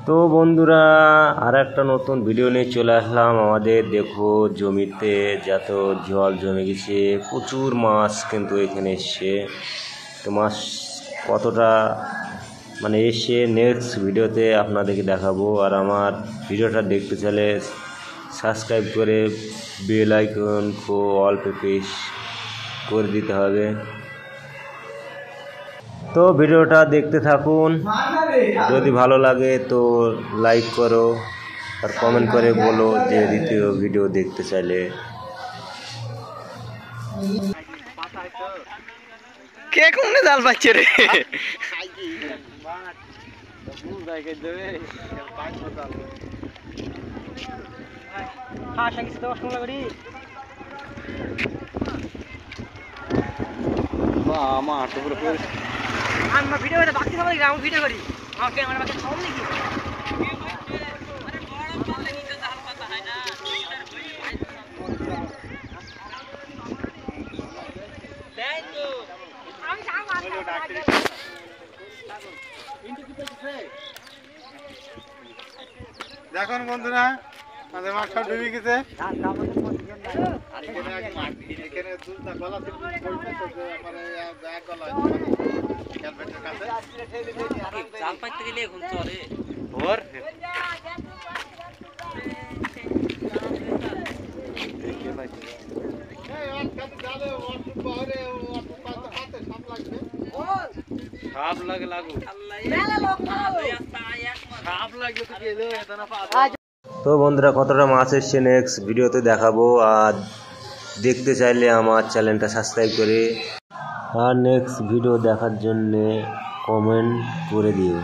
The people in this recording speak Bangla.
তো বন্ধুরা আর একটা নতুন ভিডিও নিয়ে চলে আসলাম। আমাদের দেখো জমিতে যত জল জমে গেছে, প্রচুর মাছ কিন্তু এখানে এসছে। তো মাছ কতটা মানে এসে নেক্সট ভিডিওতে আপনাদেরকে দেখাবো। আর আমার ভিডিওটা দেখতে চাইলে সাবস্ক্রাইব করে বেল আইকন অল পে প্রেস করে দিতে হবে। তো ভিডিওটা দেখতে থাকুন, যদি ভালো লাগে তো লাইক করো আর কমেন্ট করে বলো যে দ্বিতীয় ভিডিও দেখতে চাইলে। কে কোনে জাল পাচ্ছে রে? আমরা ভিডিও করে বাকি সবাই গ্রাম ভিডিও করি। আমাকে আমার বাকি সব নাকি দেখুন বন্ধুরা, আমাদের মাছ সব ডুবে গেছে। জাল পাইতে গেলে এখন চলে সাপ লাগে লাগুক সাপ লাগলে তো বন্ধুরা কতটা মাছ এসছে নেক্সট ভিডিওতে দেখাবো। আর দেখতে চাইলে আমার চ্যানেলটা সাবস্ক্রাইব করে আর নেক্সট ভিডিও দেখার জন্যে কমেন্ট করে দিও।